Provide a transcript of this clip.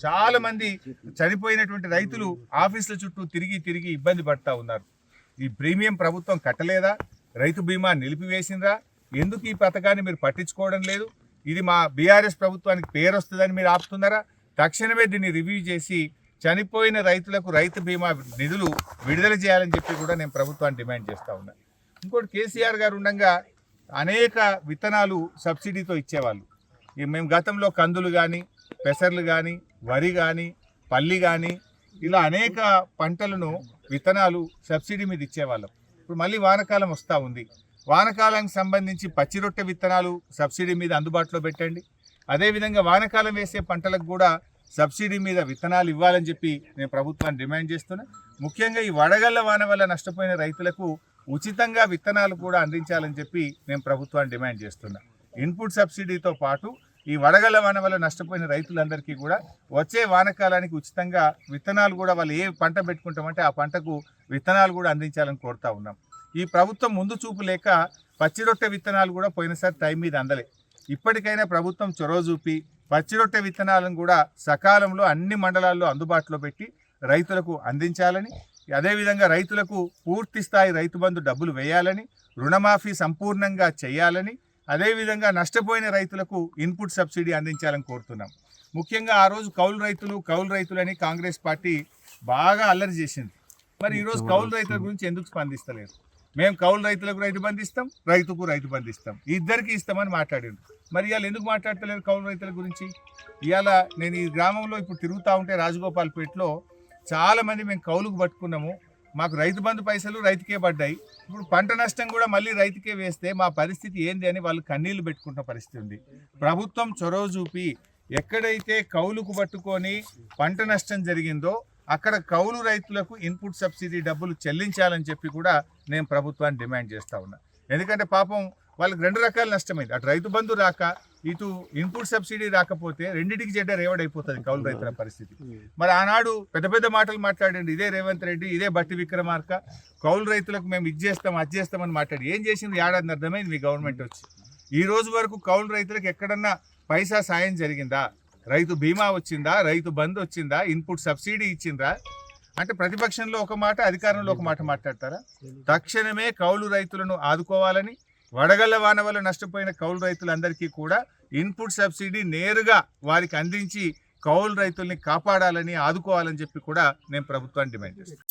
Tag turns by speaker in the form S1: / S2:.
S1: చాలా మంది చనిపోయినటువంటి రైతులు ఆఫీసుల చుట్టూ తిరిగి తిరిగి ఇబ్బంది పడతా ఉన్నారు. ఈ ప్రీమియం ప్రభుత్వం కట్టలేదా? రైతు బీమా నిలిపివేసిందా? ఎందుకు ఈ పథకాన్ని మీరు పట్టించుకోవడం లేదు? ఇది మా బీఆర్ఎస్ ప్రభుత్వానికి పేరు వస్తుందని మీరు ఆపుతున్నారా? తక్షణమే దీన్ని రివ్యూ చేసి చనిపోయిన రైతులకు రైతు బీమా నిధులు విడుదల చేయాలని చెప్పి కూడా నేను ప్రభుత్వాన్ని డిమాండ్ చేస్తూ ఉన్నా. ఇంకోటి, కేసీఆర్ గారు ఉండగా అనేక విత్తనాలు సబ్సిడీతో ఇచ్చేవాళ్ళు. మేము గతంలో కందులు కానీ, పెసర్లు కానీ, వరి కానీ, పల్లి కానీ ఇలా అనేక పంటలను విత్తనాలు సబ్సిడీ మీద ఇచ్చేవాళ్ళం. ఇప్పుడు మళ్ళీ వానకాలం వస్తూ ఉంది. వానకాలానికి సంబంధించి పచ్చి రొట్టె విత్తనాలు సబ్సిడీ మీద అందుబాటులో పెట్టండి. అదేవిధంగా వానకాలం వేసే పంటలకు కూడా సబ్సిడీ మీద విత్తనాలు ఇవ్వాలని చెప్పి నేను ప్రభుత్వాన్ని డిమాండ్ చేస్తున్నా. ముఖ్యంగా ఈ వడగళ్ల వాన వల్ల నష్టపోయిన రైతులకు ఉచితంగా విత్తనాలు కూడా అందించాలని చెప్పి నేను ప్రభుత్వాన్ని డిమాండ్ చేస్తున్నా. ఇన్పుట్ సబ్సిడీతో పాటు ఈ వడగళ్ల వాన వల్ల నష్టపోయిన రైతులందరికీ కూడా వచ్చే వానకాలానికి ఉచితంగా విత్తనాలు కూడా వాళ్ళు ఏ పంట పెట్టుకుంటామంటే ఆ పంటకు విత్తనాలు కూడా అందించాలని కోరుతా ఉన్నాం. ఈ ప్రభుత్వం ముందు చూపు లేక పచ్చి రొట్టె విత్తనాలు కూడా పోయినసారి టైం మీద అందలే. ఇప్పటికైనా ప్రభుత్వం చొరవ చూపి పచ్చి రొట్టె విత్తనాలను కూడా సకాలంలో అన్ని మండలాల్లో అందుబాటులో పెట్టి రైతులకు అందించాలని, అదేవిధంగా రైతులకు పూర్తి స్థాయి రైతు బంధు డబ్బులు వేయాలని, రుణమాఫీ సంపూర్ణంగా చేయాలని, అదేవిధంగా నష్టపోయిన రైతులకు ఇన్పుట్ సబ్సిడీ అందించాలని కోరుతున్నాం. ముఖ్యంగా ఆ రోజు కౌలు రైతులని కాంగ్రెస్ పార్టీ బాగా అల్లరి చేసింది. మరి ఈరోజు కౌలు రైతుల గురించి ఎందుకు స్పందిస్తలేదు? మేము కౌలు రైతులకు రైతు బంధు ఇస్తాం, రైతుకు రైతు బంధు ఇస్తాం, ఇద్దరికి ఇస్తామని మాట్లాడారు. మరి ఇవాళ ఎందుకు మాట్లాడతలేరు కౌలు రైతుల గురించి? ఇవాళ నేను ఈ గ్రామంలో ఇప్పుడు తిరుగుతూ ఉంటే రాజగోపాల్పేటలో చాలామంది మేము కౌలుకు పట్టుకున్నాము, మాకు రైతు బంధు పైసలు రైతుకే పడ్డాయి, ఇప్పుడు పంట నష్టం కూడా మళ్ళీ రైతుకే వేస్తే మా పరిస్థితి ఏంది అని వాళ్ళు కన్నీళ్లు పెట్టుకుంటున్న పరిస్థితి ఉంది. ప్రభుత్వం చొరవ చూపి ఎక్కడైతే కౌలుకు పట్టుకొని పంట నష్టం జరిగిందో అక్కడ కౌలు రైతులకు ఇన్పుట్ సబ్సిడీ డబ్బులు చెల్లించాలని చెప్పి కూడా నేను ప్రభుత్వాన్ని డిమాండ్ చేస్తూ ఉన్నా. ఎందుకంటే పాపం వాళ్ళకి రెండు రకాల నష్టమైంది. అటు రైతు బంధు రాక, ఇటు ఇన్పుట్ సబ్సిడీ రాకపోతే రెండింటికి చెడ్డ రేవడైపోతుంది కౌలు రైతుల పరిస్థితి. మరి ఆనాడు పెద్ద పెద్ద మాటలు మాట్లాడండి ఇదే రేవంత్ రెడ్డి, ఇదే బట్టి విక్రమార్క, కౌలు రైతులకు మేము ఇది చేస్తాం అది చేస్తామని మాట్లాడి ఏం చేసింది? ఏడాది అర్థమైంది మీ గవర్నమెంట్ వచ్చి. ఈ రోజు వరకు కౌలు రైతులకు ఎక్కడన్నా పైసా సాయం జరిగిందా? రైతు బీమా వచ్చిందా? రైతు బంధు వచ్చిందా? ఇన్పుట్ సబ్సిడీ ఇచ్చిందా? అంటే ప్రతిపక్షంలో ఒక మాట, అధికారంలో ఒక మాట మాట్లాడతారా? తక్షణమే కౌలు రైతులను ఆదుకోవాలని, వడగళ్ల వాన వల్ల నష్టపోయిన కౌలు రైతులందరికీ కూడా ఇన్పుట్ సబ్సిడీ నేరుగా వారికి అందించి కౌలు రైతుల్ని కాపాడాలని, ఆదుకోవాలని చెప్పి కూడా నేను ప్రభుత్వాన్ని డిమాండ్ చేస్తాను.